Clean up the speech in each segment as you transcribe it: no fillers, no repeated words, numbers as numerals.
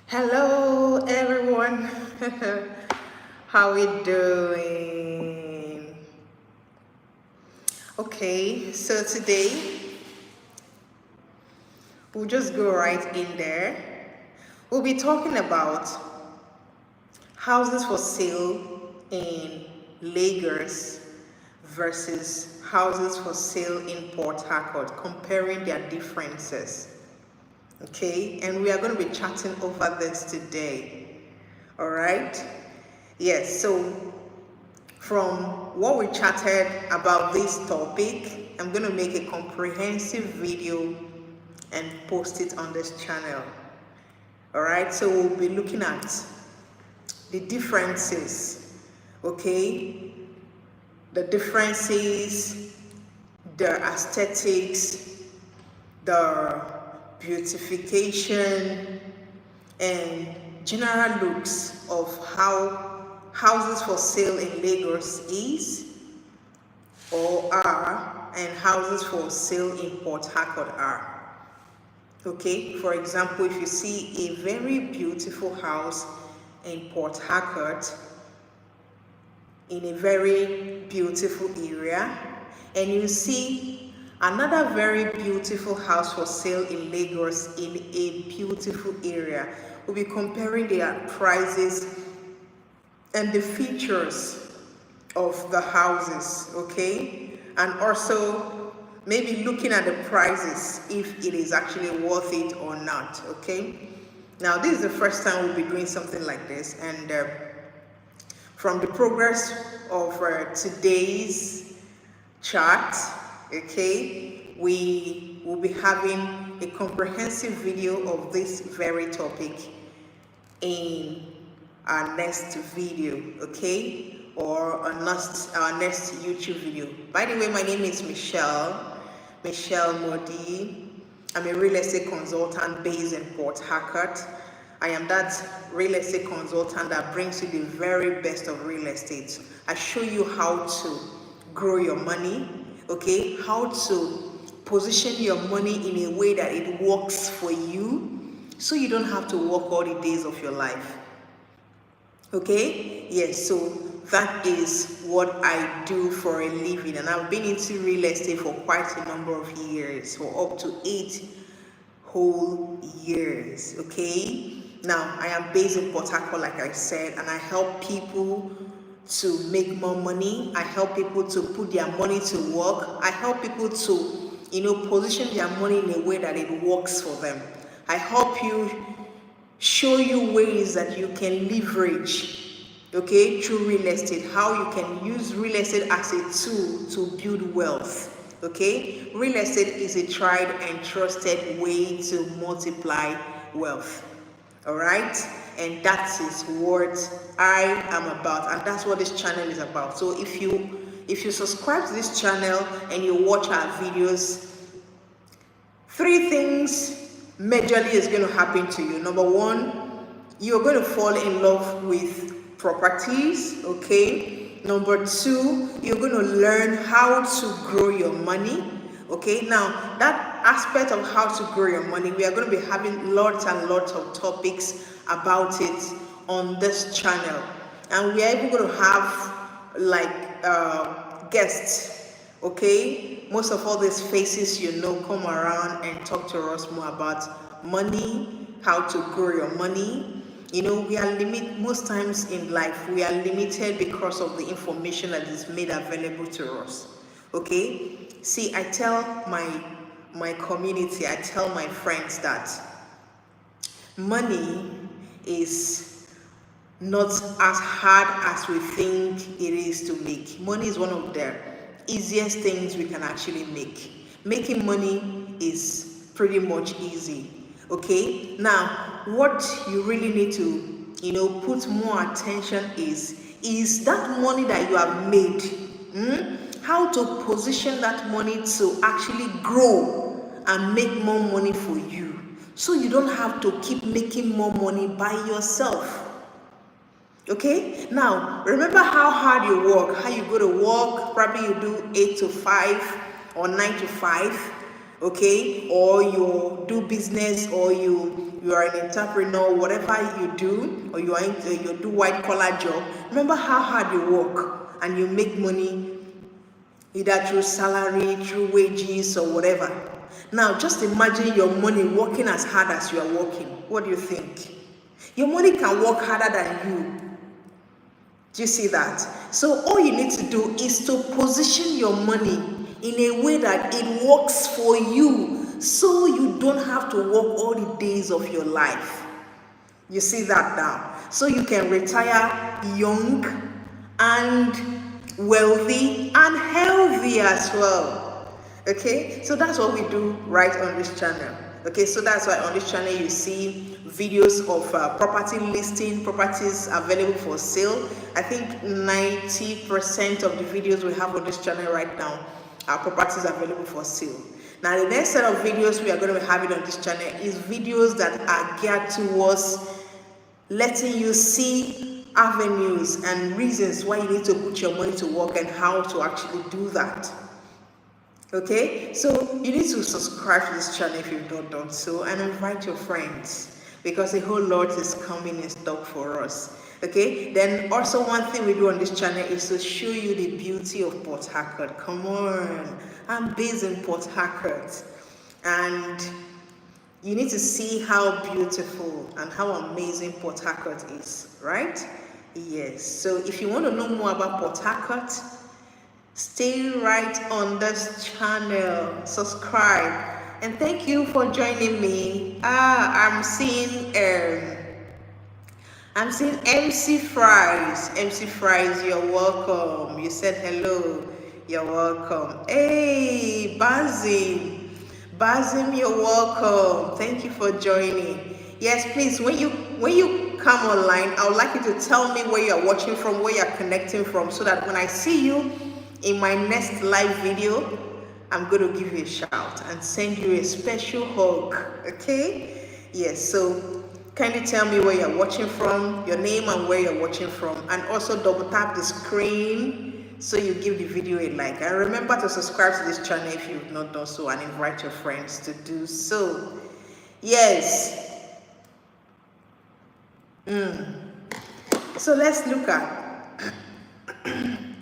Hello everyone. How we doing? Okay, so today we'll just go right in there. We'll be talking about houses for sale in Lagos versus houses for sale in Port Harcourt, comparing their differences. Okay, and we are going to be chatting over this today. All right. Yes, so from what we chatted about this topic, I'm going to make a comprehensive video and post it on this channel. All right, so we'll be looking at the differences, okay? The differences, the aesthetics, the beautification, and general looks of how houses for sale in Lagos is or are, and houses for sale in Port Harcourt are. Okay, for example, if you see a very beautiful house in Port Harcourt, in a very beautiful area, and you see another very beautiful house for sale in Lagos in a beautiful area, we'll be comparing their prices and the features of the houses, okay? And also maybe looking at the prices if it is actually worth it or not, okay? Now this is the first time we'll be doing something like this, and from the progress of today's chart, okay, we will be having a comprehensive video of this very topic in our next video, okay, or our next YouTube video. By the way, my name is Michelle Modi. I'm a real estate consultant based in Port Harcourt. I am that real estate consultant that brings you the very best of real estate. I show you how to grow your money, okay, how to position your money in a way that it works for you, so you don't have to work all the days of your life. Okay, yes, so that is what I do for a living, and I've been into real estate for quite a number of years, for up to 8 whole years. Okay, now I am based in Port Harcourt, like I said, and I help people to make more money. I help people to put their money to work. I help people to, position their money in a way that it works for them. I help you, show you ways that you can leverage, okay, through real estate, how you can use real estate as a tool to build wealth. Okay, real estate is a tried and trusted way to multiply wealth. All right, and that is what I am about, and that's what this channel is about. So if you subscribe to this channel and you watch our videos, 3 things majorly is going to happen to you. Number 1, you're going to fall in love with properties, okay? Number 2, you're going to learn how to grow your money, okay? Now, that aspect of how to grow your money, we are going to be having lots and lots of topics about it on this channel. And we are even going to have like guests, okay? Most of all these faces come around and talk to us more about money, how to grow your money. We are most times in life, we are limited because of the information that is made available to us. Okay? See, I tell my community, I tell my friends that money is not as hard as we think it is to make. Money is one of the easiest things we can actually make. Making money is pretty much easy. Okay, now what you really need to put more attention is that money that you have made, how to position that money to actually grow and make more money for you, so you don't have to keep making more money by yourself. Okay, now remember how hard you work, how you go to work, probably you do 8 to 5 or 9 to 5. okay, or you do business, or you are an entrepreneur, whatever you do, or you do white collar job, remember how hard you work and you make money either through salary, through wages, or whatever. Now just imagine your money working as hard as you are working. What do you think? Your money can work harder than you. Do you see that? So all you need to do is to position your money in a way that it works for you, so you don't have to work all the days of your life. You see that now? So you can retire young and wealthy and healthy as well. Okay, so that's what we do right on this channel. Okay, so that's why on this channel you see videos of property listing, properties available for sale. I think 90% of the videos we have on this channel right now are properties available for sale. Now the next set of videos we are going to be having on this channel is videos that are geared towards letting you see avenues and reasons why you need to put your money to work and how to actually do that. Okay, so you need to subscribe to this channel if you've not done so, and invite your friends, because a whole lot is coming in stock for us. Okay, then also one thing we do on this channel is to show you the beauty of Port Harcourt. Come on, I'm based in Port Harcourt, and you need to see how beautiful and how amazing Port Harcourt is, right? Yes, so if you want to know more about Port Harcourt, stay right on this channel, subscribe, and thank you for joining me. I'm seeing MC Fries. MC Fries, you're welcome. You said hello. You're welcome. Hey, Bazim, you're welcome. Thank you for joining. Yes, please, when you come online, I would like you to tell me where you're watching from, where you're connecting from, so that when I see you in my next live video, I'm going to give you a shout and send you a special hug. Okay? Yes, so kindly tell me where you're watching from, your name and where you're watching from, and also double tap the screen so you give the video a like. And remember to subscribe to this channel if you've not done so, and invite your friends to do so. Yes. So let's look at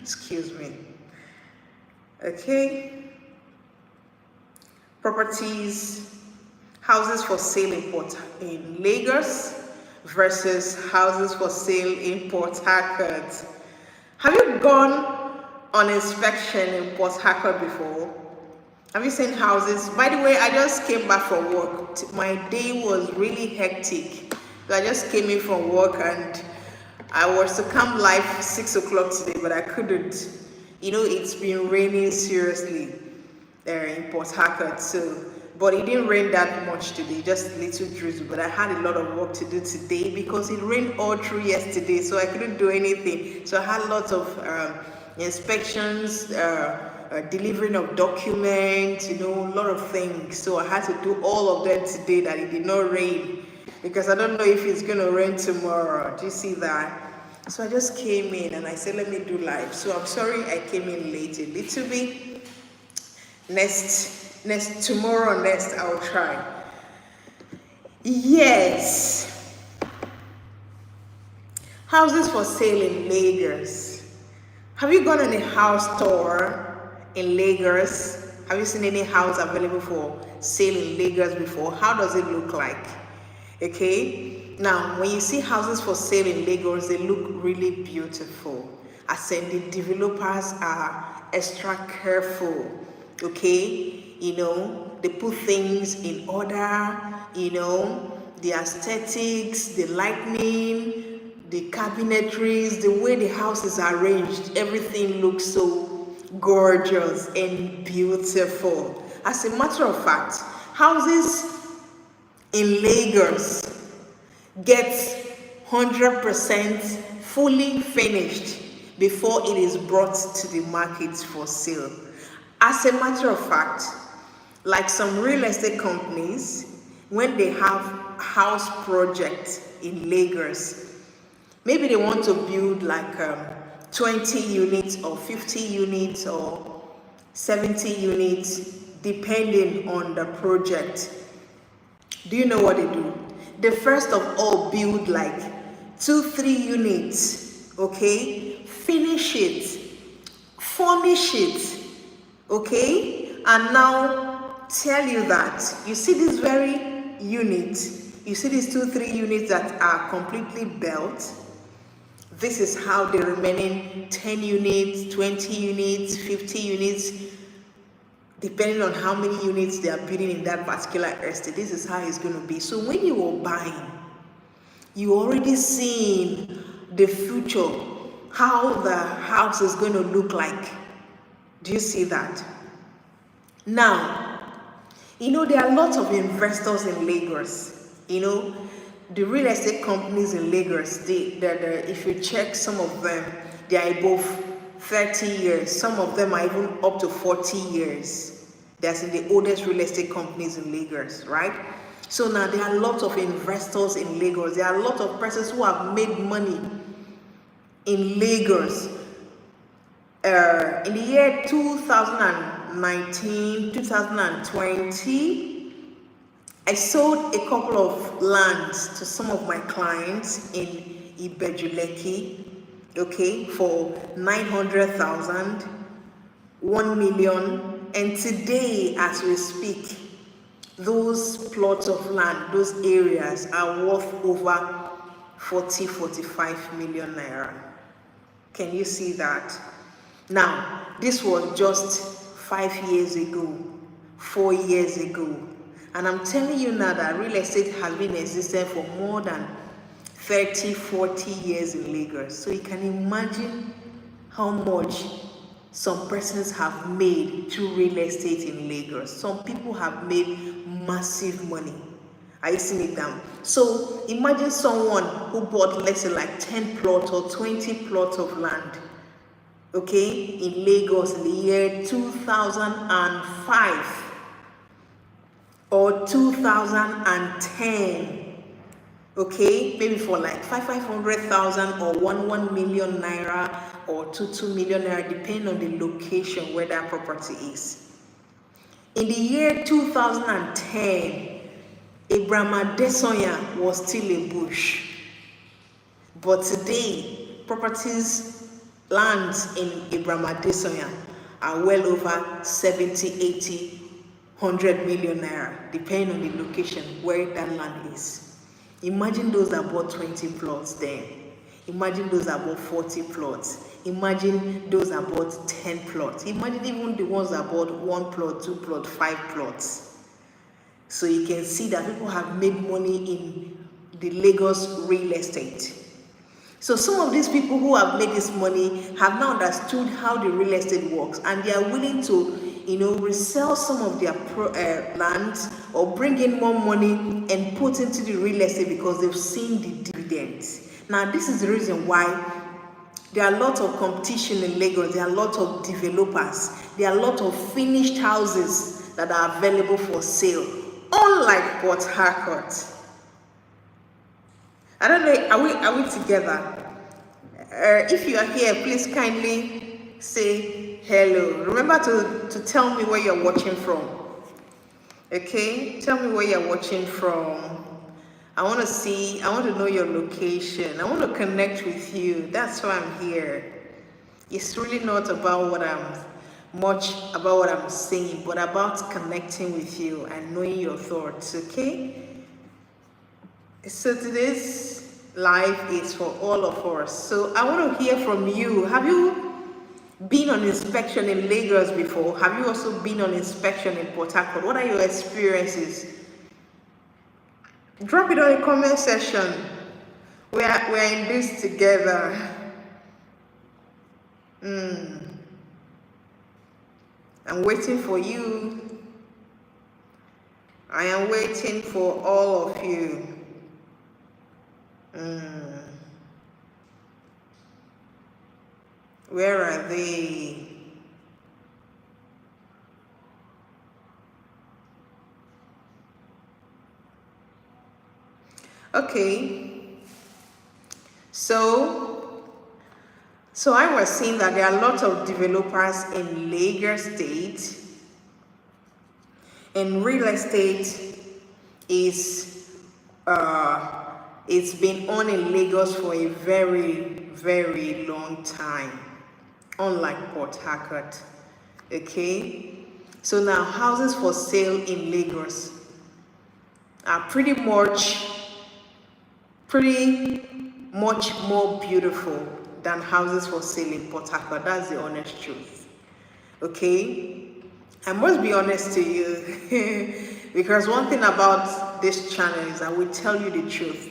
excuse me. Okay, properties, houses for sale in Lagos versus houses for sale in Port Harcourt. Have you gone on inspection in Port Harcourt before? Have you seen houses? By the way, I just came back from work. My day was really hectic. So I just came in from work and I was to come live 6 o'clock today, but I couldn't. You know, it's been raining seriously there in Port Harcourt, but it didn't rain that much today, just little drizzle. But I had a lot of work to do today because it rained all through yesterday, so I couldn't do anything. So I had lots of inspections, delivering of documents, a lot of things. So I had to do all of them today that it did not rain, because I don't know if it's going to rain tomorrow. Do you see that? So I just came in and I said, let me do live. So I'm sorry I came in late a little bit. Tomorrow I'll try. Yes. Houses for sale in Lagos. Have you gone on a house tour in Lagos? Have you seen any house available for sale in Lagos before? How does it look like? Okay. Now, when you see houses for sale in Lagos, they look really beautiful. As in, the developers are extra careful, okay? They put things in order, the aesthetics, the lighting, the cabinetries, the way the house is arranged, everything looks so gorgeous and beautiful. As a matter of fact, houses in Lagos get 100% fully finished before it is brought to the market for sale. As a matter of fact, like some real estate companies, when they have house projects in Lagos, maybe they want to build like 20 units or 50 units or 70 units depending on the project. Do you know what they do? They first of all build like 2-3 units, okay? Finish it, furnish it, okay? And now tell you that you see this very unit, you see these 2-3 units that are completely built. This is how the remaining 10 units, 20 units, 50 units, depending on how many units they are building in that particular estate, this is how it's going to be. So when you are buying, you already seen the future, how the house is going to look like. Do you see that? Now, there are lots of investors in Lagos. The real estate companies in Lagos, if you check some of them, they are above 30 years. Some of them are even up to 40 years. That's in the oldest real estate companies in Lagos, right? So now there are lots of investors in Lagos. There are a lot of persons who have made money in Lagos. In the year 2019, 2020, I sold a couple of lands to some of my clients in Ibejuleki, okay, for 900,000, 1 million. And today, as we speak, those plots of land, those areas are worth over 45 million naira. Can you see that? Now, this was just 5 years ago, 4 years ago. And I'm telling you now that real estate has been existing for more than 30, 40 years in Lagos. So you can imagine how much some persons have made through real estate in Lagos. Some people have made massive money. Are you seeing it down? So imagine someone who bought, let's say, like 10 plots or 20 plots of land, okay, in Lagos in the year 2005 or 2010. Okay, maybe for like 500,000 or 1 million naira or 2 million naira, depending on the location where that property is. In the year 2010, Abraham Adesanya was still a bush. But today, properties, lands in Abraham Adesanya are well over 70, 80, 100 million naira, depending on the location where that land is. Imagine those that bought 20 plots then. Imagine those that bought 40 plots. Imagine those that bought 10 plots. Imagine even the ones that bought 1 plot, 2 plots, 5 plots. So you can see that people have made money in the Lagos real estate. So some of these people who have made this money have now understood how the real estate works, and they are willing to resell some of their lands or bring in more money and put into the real estate because they've seen the dividends. Now, this is the reason why there are a lot of competition in Lagos. There are a lot of developers. There are a lot of finished houses that are available for sale, unlike Port Harcourt. I don't know, are we together? If you are here, please kindly say hello. Remember to tell me where you're watching from. Okay, tell me where you're watching from. I want to know your location. I want to connect with you. That's why I'm here. It's really not about what I'm saying, but about connecting with you and knowing your thoughts, okay? So today's live is for all of us. So I want to hear from you. Have you been on inspection in Lagos before? Have you also been on inspection in Port Harcourt? What are your experiences? Drop it on the comment section. We're in this together. I'm waiting for you. I am waiting for all of you. Where are they? Okay. So I was saying that there are lots of developers in Lagos State And real estate is it's been on in Lagos for a very, very long time, unlike Port Harcourt. Okay, so now houses for sale in Lagos are pretty much more beautiful than houses for sale in Port Harcourt. That's the honest truth. Okay, I must be honest to you because one thing about this channel is I will tell you the truth.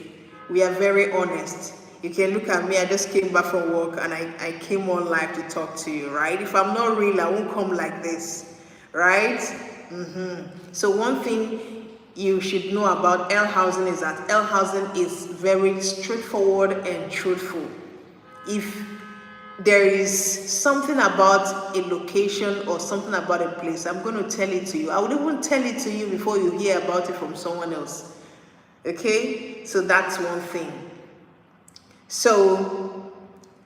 We are very honest. You can look at me, I just came back from work and I came on live to talk to you, right? If I'm not real, I won't come like this, right? So one thing you should know about L housing is that L housing is very straightforward and truthful. If there is something about a location or something about a place, I'm going to tell it to you. I would even tell it to you before you hear about it from someone else. Okay, so that's one thing. So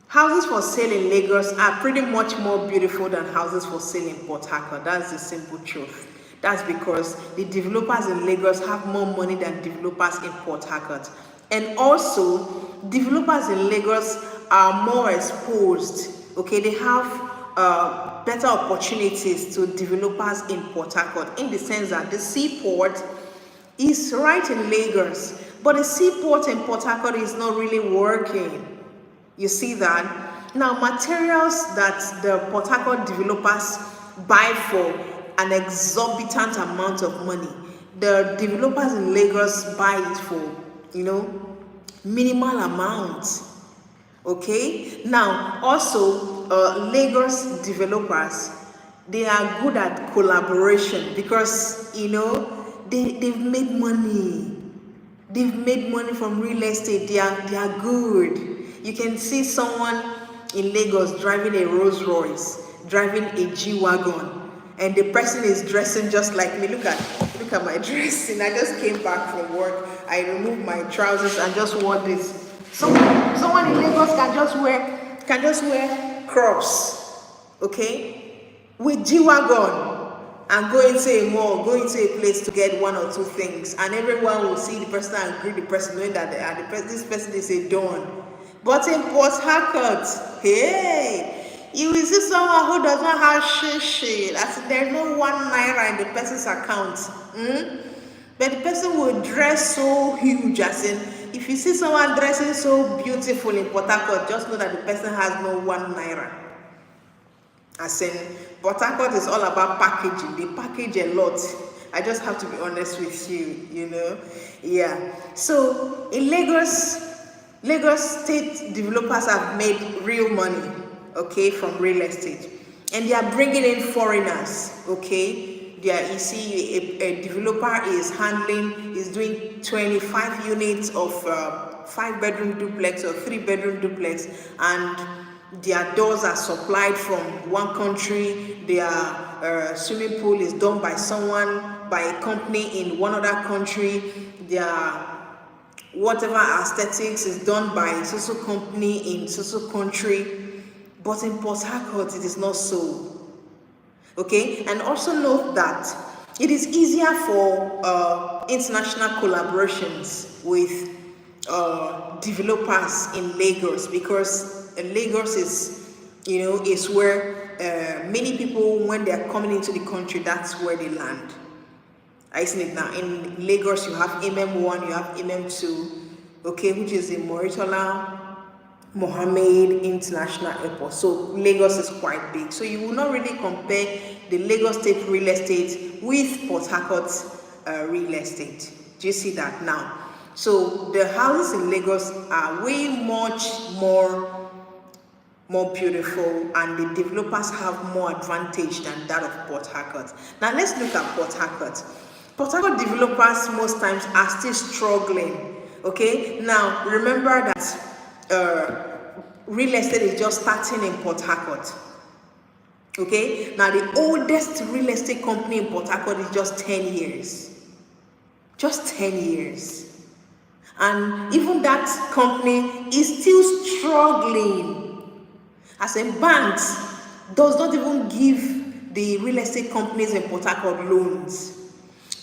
houses for sale in Lagos are pretty much more beautiful than houses for sale in Port Harcourt. That's the simple truth. That's because the developers in Lagos have more money than developers in Port Harcourt. And also, developers in Lagos are more exposed. Okay, they have better opportunities to developers in Port Harcourt, in the sense that the seaport is right in Lagos, but the seaport in Port Harcourt is not really working. You see that? Now, materials that the Port Harcourt developers buy for an exorbitant amount of money, the developers in Lagos buy it for, minimal amounts. Okay, now also Lagos developers, they are good at collaboration because they've made money. They've made money from real estate. They are good. You can see someone in Lagos driving a Rolls Royce, driving a G-Wagon, and the person is dressing just like me. Look at my dressing. I just came back from work. I removed my trousers and just wore this. Someone in Lagos can just wear crops, okay, with G-Wagon, and go into a mall, go into a place to get one or two things, and everyone will see the person and greet the person, knowing that this person is a don. But in Port Harcourt, hey, you will see someone who does not have shit. There's no 1 naira in the person's account. But the person will dress so huge, as in, if you see someone dressing so beautiful in Port Harcourt, just know that the person has no 1 naira. As in, Port Harcourt is all about packaging. They package a lot. I just have to be honest with you, Yeah. So in Lagos state developers have made real money, okay, from real estate. And they are bringing in foreigners, okay. You see, a developer is doing 25 units of 5-bedroom duplex or 3-bedroom duplex, and their doors are supplied from one country. Their swimming pool is done by a company in one other country. Their whatever aesthetics is done by a social company in social country. But in Port Harcourt, it is not so. Okay, and also note that it is easier for international collaborations with developers in Lagos, because Lagos is where many people, when they are coming into the country, that's where they land. I see it now. In Lagos, you have MM1, you have MM2, okay, which is the Moritola Mohammed International Airport. So Lagos is quite big. So you will not really compare the Lagos State real estate with Port Harcourt real estate. Do you see that now? So the houses in Lagos are way much more beautiful, and the developers have more advantage than that of Port Harcourt. Now let's look at Port Harcourt. Port Harcourt developers most times are still struggling. Okay, now remember that real estate is just starting in Port Harcourt. Okay, now the oldest real estate company in Port Harcourt is just 10 years. Just 10 years. And even that company is still struggling. As in, banks does not even give the real estate companies in Port Harcourt loans.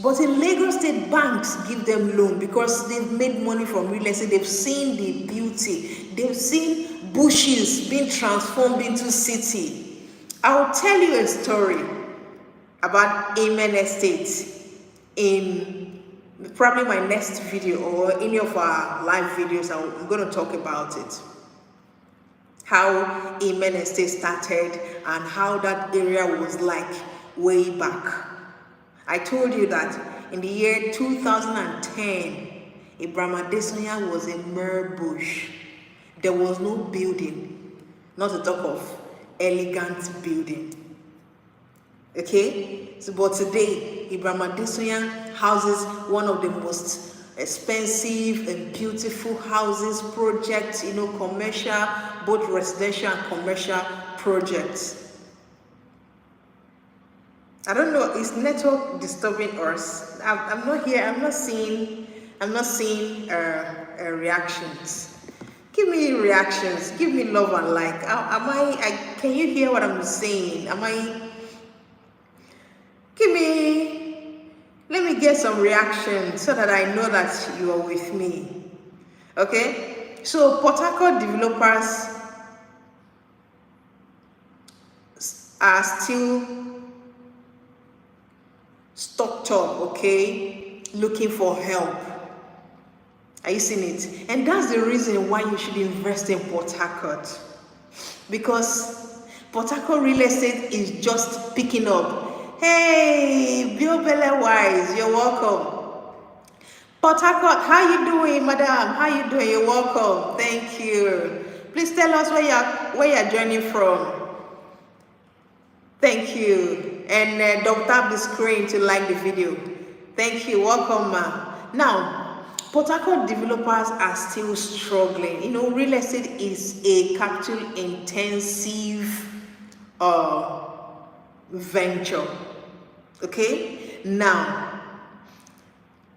But in Lagos State, banks give them loan because they've made money from real estate. They've seen the beauty. They've seen bushes being transformed into city. I'll tell you a story about Amen Estate in probably my next video or any of our live videos. I'm going to talk about it. How Amen Estate started and how that area was like way back. I told you that in the year 2010, Abraham Adesanya was a mere bush. There was no building, not to talk of elegant building. Okay? So, but today, Abraham Adesanya houses one of the most expensive and beautiful houses, projects, commercial, both residential and commercial projects. I don't know, is network disturbing us? I'm not here, I'm not seeing reactions. Give me reactions, give me love and like. Can you hear what I'm saying? Let me get some reactions so that I know that you are with me. Okay? So Port Harcourt developers are still stocked up, okay, looking for help. Are you seeing it? And that's the reason why you should invest in Port Harcourt, because Port Harcourt real estate is just picking up. Hey, Biobele Wise, you're welcome. Port Harcourt, how you doing, madam? How you doing? You're welcome. Thank you. Please tell us where you're joining from. Thank you. And don't tap the screen to like the video. Thank you. Welcome, ma. Now, Port Harcourt developers are still struggling. Real estate is a capital intensive venture. Okay? Now,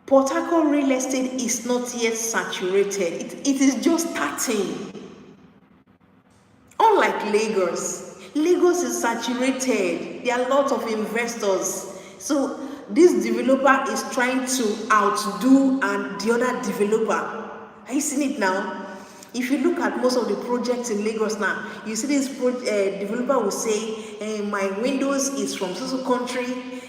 Port Harcourt real estate is not yet saturated. It is just starting. Unlike Lagos is saturated. There are lots of investors. So this developer is trying to outdo the other developer. Are you seeing it now? If you look at most of the projects in Lagos now, you see this developer will say, my windows is from so country,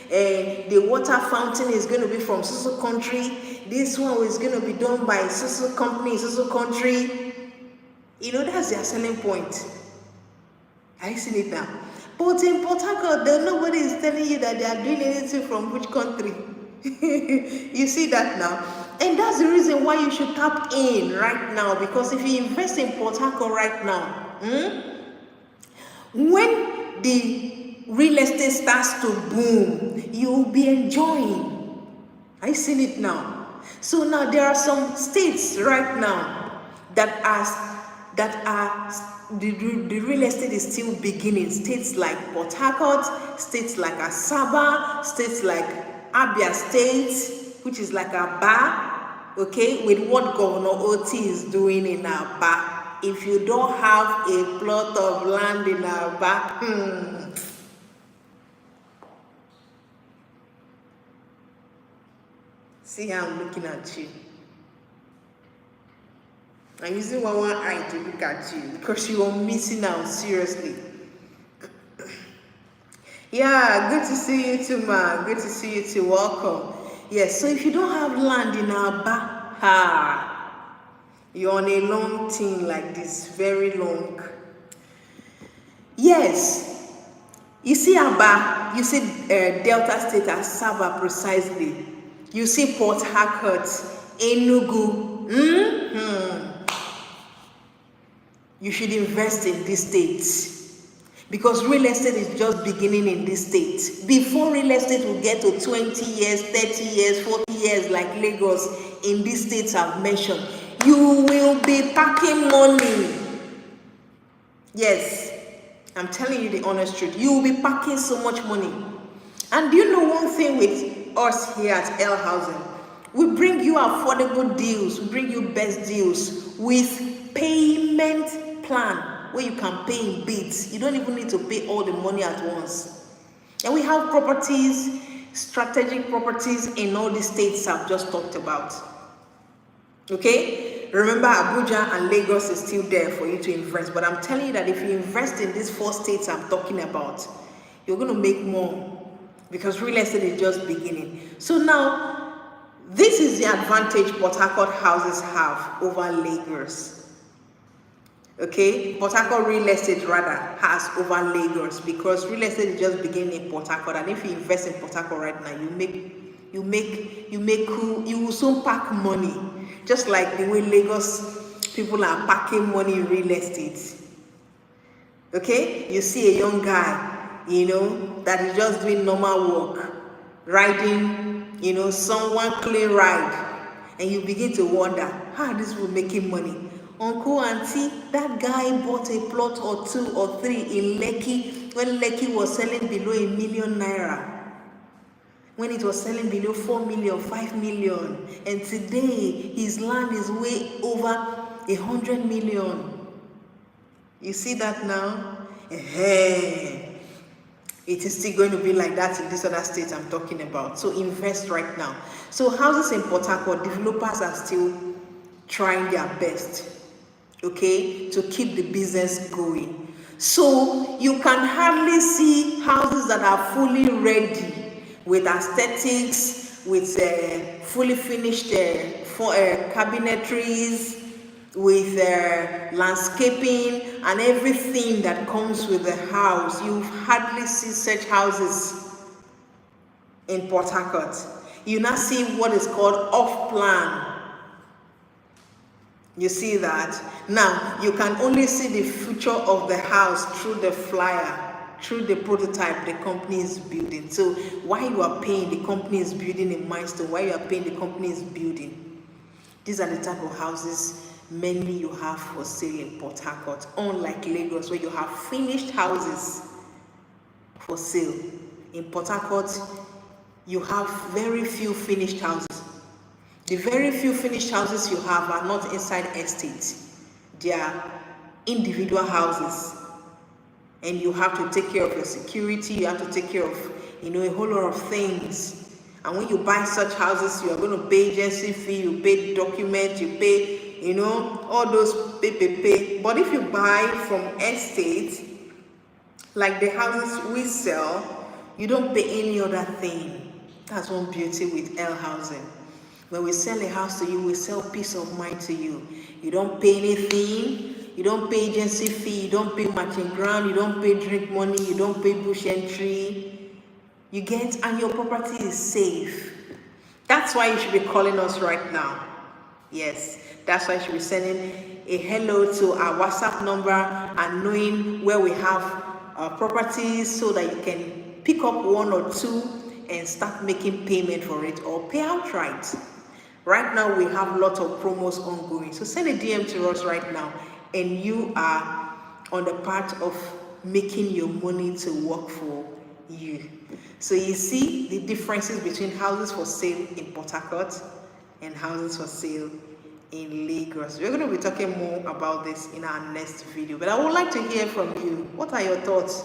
the water fountain is going to be from so country, this one is going to be done by so company, so country. That's their selling point. Are you seeing it now? But in Port Harcourt, nobody is telling you that they are doing anything from which country. You see that now? And that's the reason why you should tap in right now, because if you invest in Port Harcourt right now, when the real estate starts to boom, you'll be enjoying. Are you seeing it now? So now there are some states right now that are the real estate is still beginning. States like Port Harcourt, states like Asaba, states like Abia State, which is like Aba, okay, with what Governor Oti is doing in Aba. If you don't have a plot of land in Aba, see how I'm looking at you. I'm using one eye to look at you because you are missing out, seriously. Yeah, good to see you too, ma. Good to see you too. Welcome. Yes, so if you don't have land in Aba, you're on a long thing like this, very long. Yes, you see Aba, you see Delta State as Saba precisely. You see Port Harcourt, Enugu. You should invest in this state, because real estate is just beginning in this state. Before real estate will get to 20 years, 30 years, 40 years like Lagos in these states I've mentioned, you will be packing money. Yes, I'm telling you the honest truth. You will be packing so much money. And do you know one thing with us here at L Housing? We bring you affordable deals, we bring you best deals with payment plan where you can pay in bits. You don't even need to pay all the money at once. And we have properties strategic properties in all the states I've just talked about. Okay, remember Abuja and Lagos is still there for you to invest, but I'm telling you that if you invest in these 4 states I'm talking about, you're going to make more, because real estate is just beginning. So now, this is the advantage Port Harcourt houses have over Lagos. Okay, Port Harcourt real estate rather has over Lagos, because real estate is just beginning in Port Harcourt, and if you invest in Port Harcourt right now, you will soon pack money, just like the way Lagos people are packing money in real estate. Okay, you see a young guy, that is just doing normal work, riding, someone clean ride, and you begin to wonder how this will make him money. Uncle, auntie, that guy bought a plot or 2 or 3 in Lekki when Lekki was selling below ₦1 million. When it was selling below 4 million, 5 million. And today, his land is way over 100 million. You see that now? It is still going to be like that in this other state I'm talking about. So invest right now. So houses in Port Harcourt, developers are still trying their best, okay, to keep the business going. So you can hardly see houses that are fully ready with aesthetics, with fully finished cabinetries, with landscaping and everything that comes with the house. You hardly see such houses in Port Harcourt. You now see what is called off-plan. You see that? Now, you can only see the future of the house through the flyer, through the prototype the company is building. So while you are paying, the company is building a milestone. While you are paying, the company is building. These are the type of houses mainly you have for sale in Port Harcourt, unlike Lagos, where you have finished houses for sale. In Port Harcourt, you have very few finished houses. The very few finished houses you have are not inside estates. They are individual houses. And you have to take care of your security, you have to take care of, a whole lot of things. And when you buy such houses, you are going to pay agency fee, you pay document, you pay, all those pay. But if you buy from estate, like the houses we sell, you don't pay any other thing. That's one beauty with L housing. When we sell a house to you, we sell peace of mind to you. You don't pay anything. You don't pay agency fee. You don't pay matching ground. You don't pay drink money. You don't pay bush entry. You get, and your property is safe. That's why you should be calling us right now. Yes, that's why you should be sending a hello to our WhatsApp number and knowing where we have properties, so that you can pick up 1 or 2 and start making payment for it, or pay outright. Right now, we have a lot of promos ongoing. So send a DM to us right now, and you are on the path of making your money to work for you. So you see the differences between houses for sale in Port Harcourt and houses for sale in Lagos. We're going to be talking more about this in our next video. But I would like to hear from you. What are your thoughts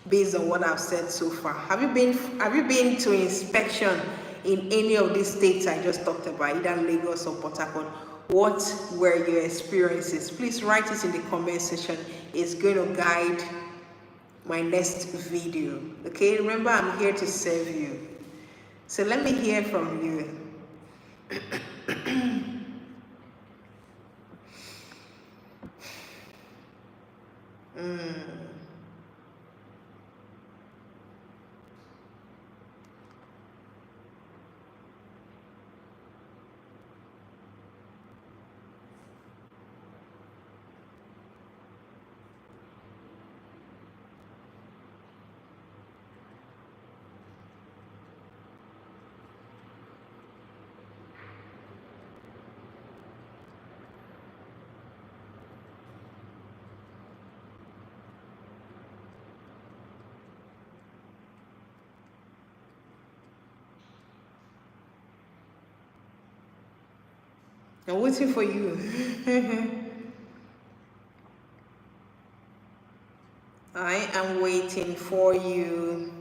based on what I've said so far? Have you been to inspection in any of these states I just talked about, either Lagos or Port Harcourt? What were your experiences? Please write it in the comment section. It's going to guide my next video. Okay, remember, I'm here to serve you. So let me hear from you. I'm waiting for you. I am waiting for you.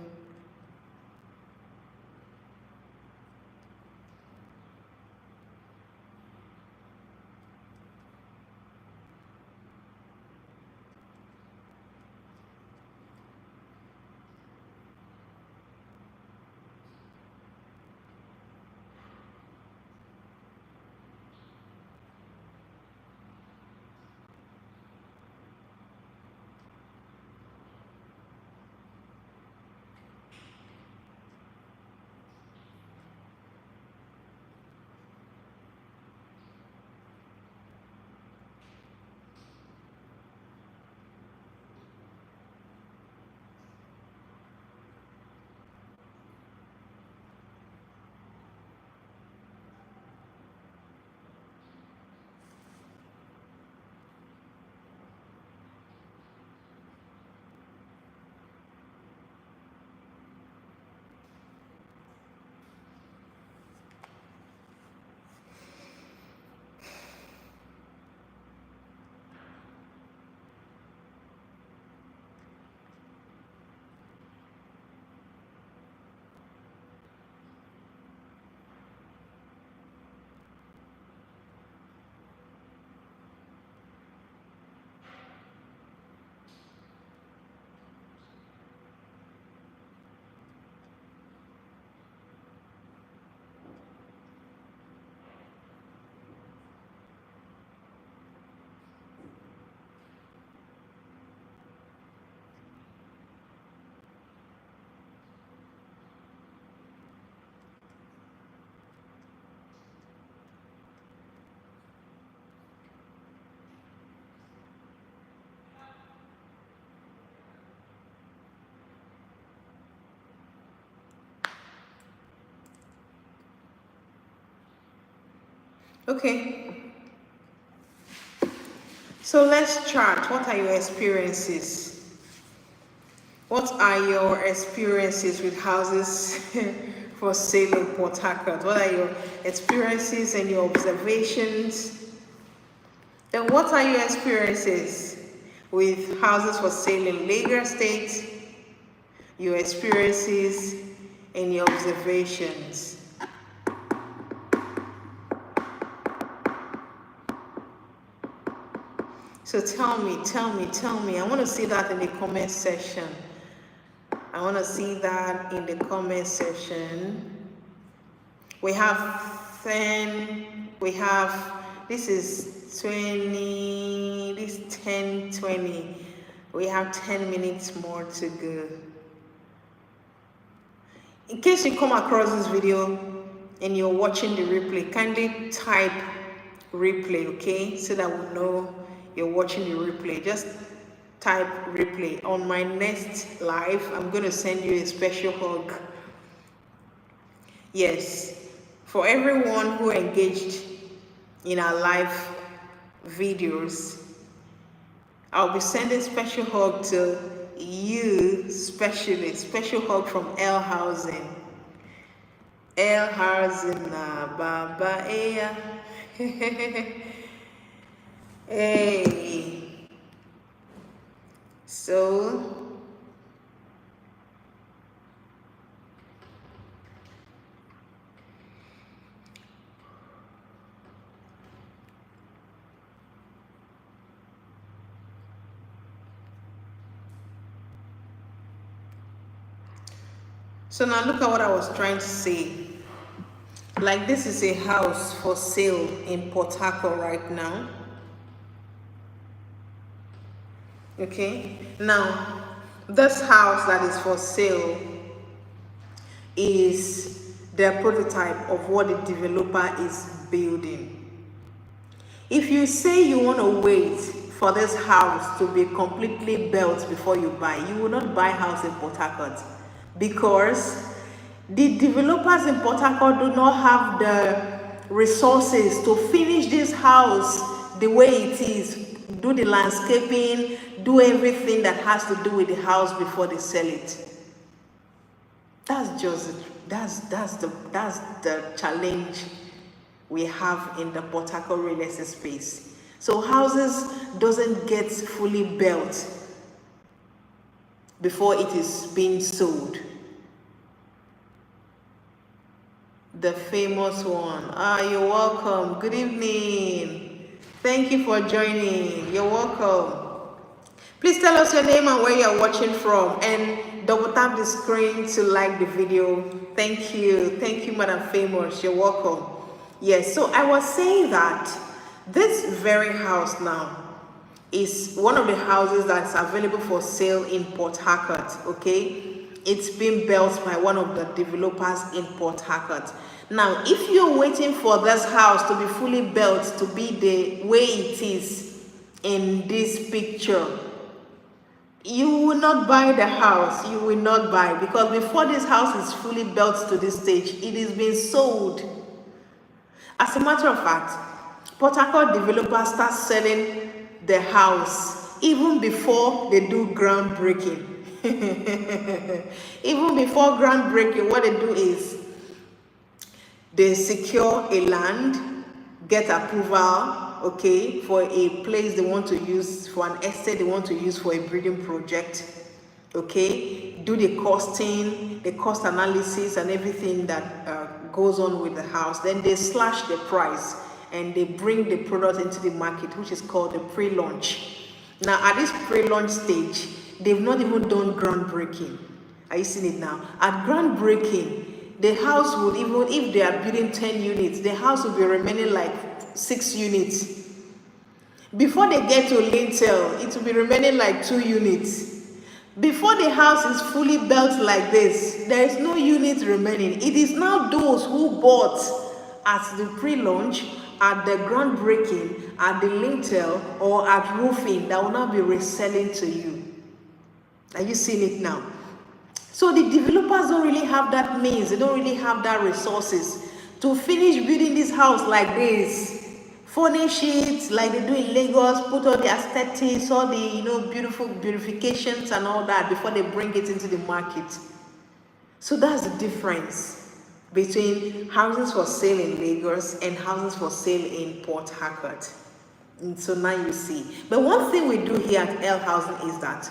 Okay, so let's chart. What are your experiences? What are your experiences with houses for sale in Port Harcourt? What are your experiences and your observations? Then what are your experiences with houses for sale in Lagos State? Your experiences and your observations. So tell me. I want to see that in the comment section. We have 10, this is 20, this is 10, 20. We have 10 minutes more to go. In case you come across this video and you're watching the replay, kindly type replay, okay? So that we know you're watching the replay. Just type replay. On my next live, I'm going to send you a special hug. Yes, for everyone who engaged in our live videos, I'll be sending special hug to you, special hug from L Housing. L Housing, Baba Eya. Hey. So now look at what I was trying to say. Like, this is a house for sale in Port Harcourt right now. Okay, now this house that is for sale is the prototype of what the developer is building. If you say you want to wait for this house to be completely built before you buy, you will not buy a house in Port Harcourt, because the developers in Port Harcourt do not have the resources to finish this house the way it is, do the landscaping, do everything that has to do with the house before they sell it. That's the challenge we have in the Port Harcourt real estate space. So houses doesn't get fully built before it is being sold. The famous one. You're welcome. Good evening. Thank you for joining. You're welcome. Please tell us your name and where you're watching from, and double tap the screen to like the video. Thank you, Madam Famous. You're welcome. Yes, so I was saying that this very house now is one of the houses that's available for sale in Port Harcourt. Okay, it's being built by one of the developers in Port Harcourt. Now, if you're waiting for this house to be fully built to be the way it is in this picture, you will not buy the house. You will not buy, because before this house is fully built to this stage, it is being sold. As a matter of fact, Port Harcourt developers start selling the house even before they do groundbreaking. Even before groundbreaking, what they do is they secure a land, get approval, okay, for a place they want to use, for an estate they want to use for a breeding project, okay, do the costing, the cost analysis and everything that goes on with the house. Then they slash the price and they bring the product into the market, which is called the pre-launch. Now, at this pre-launch stage, they've not even done groundbreaking. Are you seeing it now? At groundbreaking, the house would, even if they are building 10 units, the house will be remaining like 6 units. Before they get to lintel, it will be remaining like 2 units. Before the house is fully built like this, there is no unit remaining. It is now those who bought at the pre-launch, at the groundbreaking, at the lintel, or at roofing that will now be reselling to you. Are you seeing it now? So the developers don't really have that means, they don't really have that resources to finish building this house like this furnish it like they do in Lagos, put all the aesthetics, all the beautiful beautifications and all that before they bring it into the market. So that's the difference between houses for sale in Lagos and houses for sale in Port Harcourt. And so now you see. But one thing we do here at L Housing is that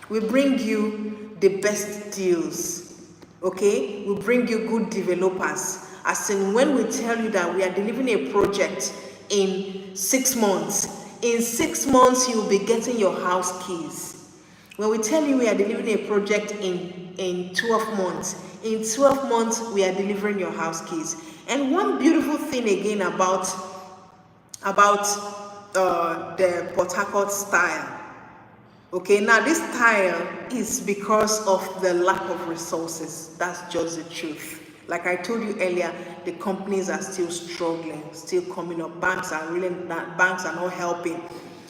we bring you the best deals. Okay? We bring you good developers. As in, when we tell you that we are delivering a project in 6 months, in 6 months you will be getting your house keys. When we tell you we are delivering a project in 12 months, in 12 months we are delivering your house keys. And one beautiful thing again about the Port Harcourt style. Okay, now this style is because of the lack of resources. That's just the truth. Like I told you earlier, the companies are still struggling, still coming up. Banks are not helping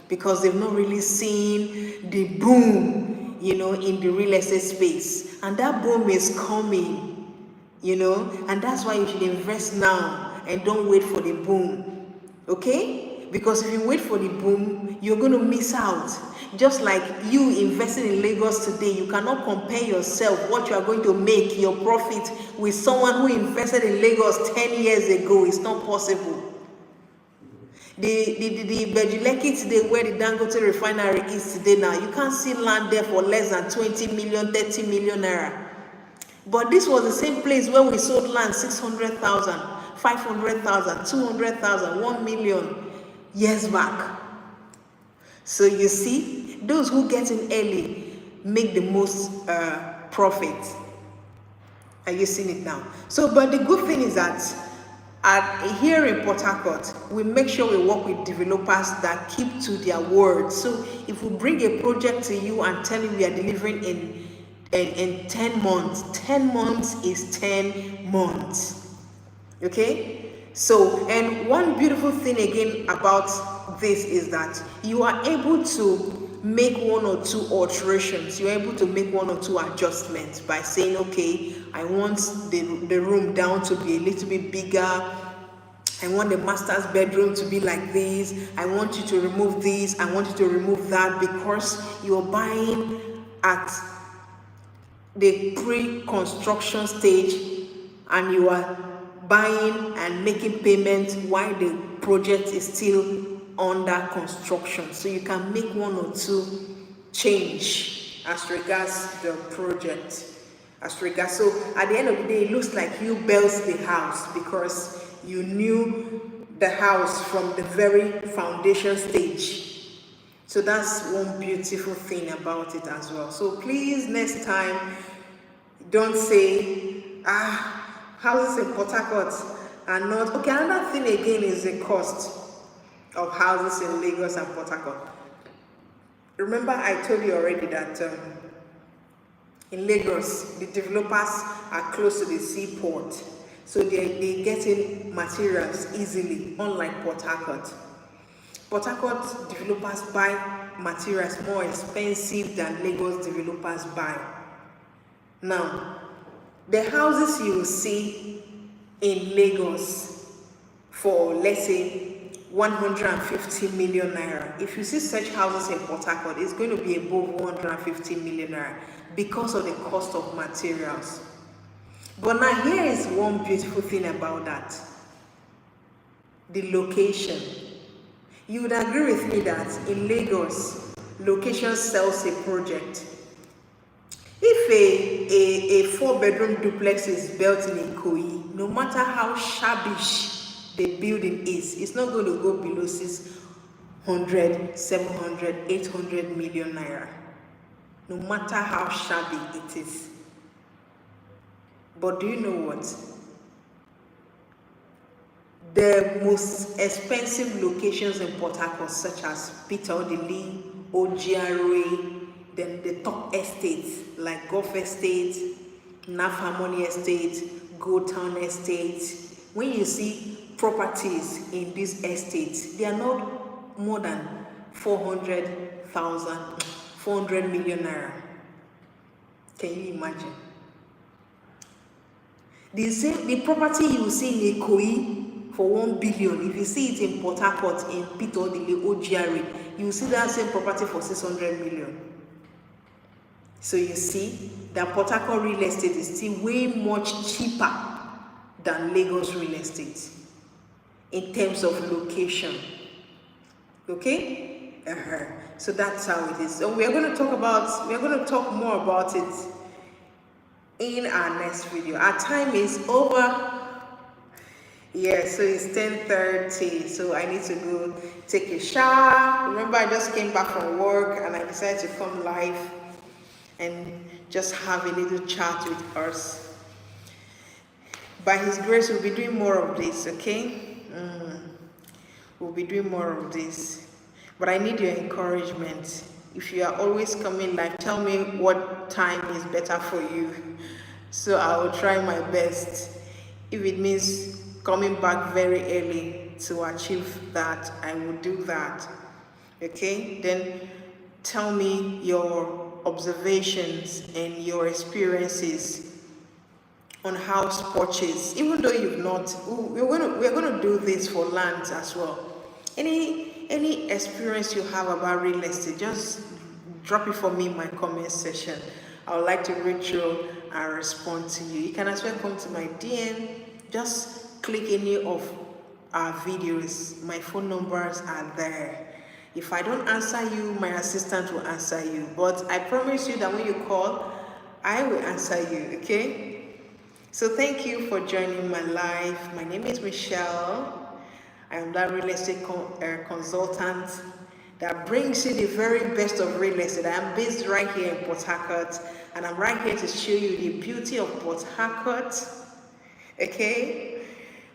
because they've not really seen the boom, in the real estate space. And that boom is coming, and that's why you should invest now and don't wait for the boom. Okay? Because if you wait for the boom, you're going to miss out. Just like you investing in Lagos today, you cannot compare yourself, what you are going to make, your profit, with someone who invested in Lagos 10 years ago. It's not possible. The Bejileki today, where the Dangote refinery is today now, you can't see land there for less than 20 million, 30 million naira. But this was the same place where we sold land 600,000, 500,000, 200,000, 1 million years back. So you see, those who get in early make the most profit. Are you seeing it now? So, but the good thing is that here in Port Harcourt, we make sure we work with developers that keep to their word. So if we bring a project to you and tell you we are delivering in 10 months, 10 months is 10 months. Okay? So, and one beautiful thing again about this is that you are able to make 1 or 2 alterations. You're able to make 1 or 2 adjustments by saying, okay, I want the room down to be a little bit bigger. I want the master's bedroom to be like this. I want you to remove this. I want you to remove that, because you're buying at the pre-construction stage and you are buying and making payments while the project is still under construction. So you can make 1 or 2 change as regards the project. So at the end of the day, it looks like you built the house because you knew the house from the very foundation stage. So that's one beautiful thing about it as well. So please, next time, don't say, houses in Port Harcourt are not. Okay, another thing again is the cost of houses in Lagos and Port Harcourt. Remember, I told you already that in Lagos, the developers are close to the seaport, so they get in materials easily, unlike Port Harcourt. Port Harcourt developers buy materials more expensive than Lagos developers buy. Now, the houses you will see in Lagos for, let's say, 150 million naira. If you see such houses in Port Harcourt, it's going to be above 150 million naira because of the cost of materials. But now here is one beautiful thing about that. The location. You would agree with me that in Lagos, location sells a project. If a 4-bedroom duplex is built in Ikoyi, no matter how shabby the building is, it's not going to go below 600, 700, 800 million naira. No matter how shabby it is. But do you know what? The most expensive locations in Port Harcourt, such as Peter Odili, OGRA, then the top estates like Gulf Estate, Naf Harmony Estate, Gold Town Estate. When you see properties in these estates, they are not more than 400 million naira. Can you imagine? The property you see in Ikoyi for 1 billion. If you see it in Port Harcourt, in Peter Dele OGRA, you will see that same property for 600 million. So you see that Port Harcourt real estate is still way much cheaper than Lagos real estate in terms of location. Okay? So that's how it is. So we're going to talk more about it in our next video. Our time is over. Yeah, so it's 10:30, so I need to go take a shower. Remember, I just came back from work and I decided to come live and just have a little chat with us. By His grace, we'll be doing more of this, okay? We'll be doing more of this. But I need your encouragement. If you are always coming live, tell me what time is better for you. So I will try my best. If it means coming back very early to achieve that, I will do that. Okay? Then tell me your observations and your experiences on house purchase. Even though you've not, we're going to do this for land as well. Any experience you have about real estate, just drop it for me in my comment section. I would like to read through and respond to you. You can as well come to my DM. Just click any of our videos. My phone numbers are there. If I don't answer you, my assistant will answer you. But I promise you that when you call, I will answer you, okay? So thank you for joining my live. My name is Michelle. I am that real estate consultant that brings you the very best of real estate. I am based right here in Port Harcourt, and I'm right here to show you the beauty of Port Harcourt, okay?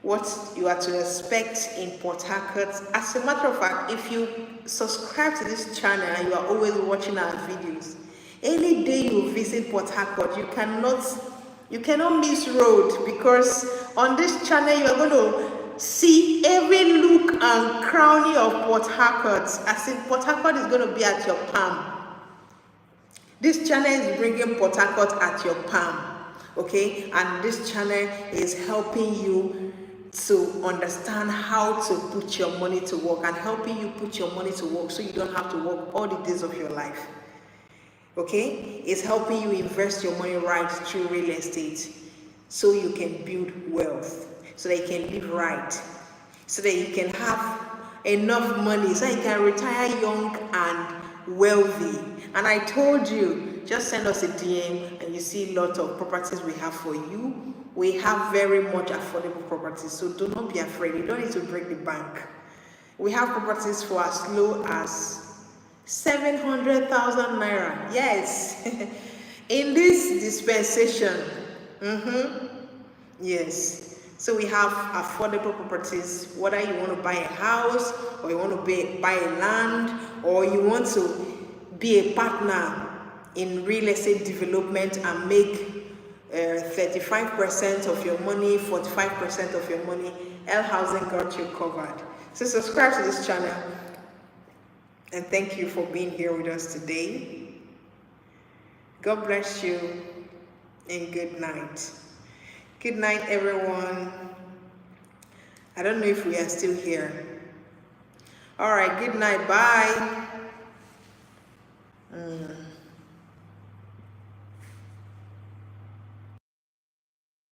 What you are to expect in Port Harcourt. As a matter of fact, if you subscribe to this channel and you are always watching our videos, any day you visit Port Harcourt, you cannot miss road, because on this channel you are going to see every look and cranny of Port Harcourt. As in, Port Harcourt is going to be at your palm. This channel is bringing Port Harcourt at your palm, okay? And this channel is helping you to understand how to put your money to work, and helping you put your money to work so you don't have to work all the days of your life, okay? It's helping you invest your money right through real estate so you can build wealth, so that you can live right, so that you can have enough money, so you can retire young and wealthy. And I told you, just send us a DM and you see a lot of properties we have for you. We have very much affordable properties, so do not be afraid. You don't need to break the bank. We have properties for as low as 700,000 naira. Yes, in this dispensation. Yes. So we have affordable properties, whether you want to buy a house, or you want to buy a land, or you want to be a partner in real estate development and make 35% of your money, 45% of your money. L Housing got you covered. So subscribe to this channel, and thank you for being here with us today. God bless you, and good night. Good night, everyone. I don't know if we are still here. All right, good night. Bye.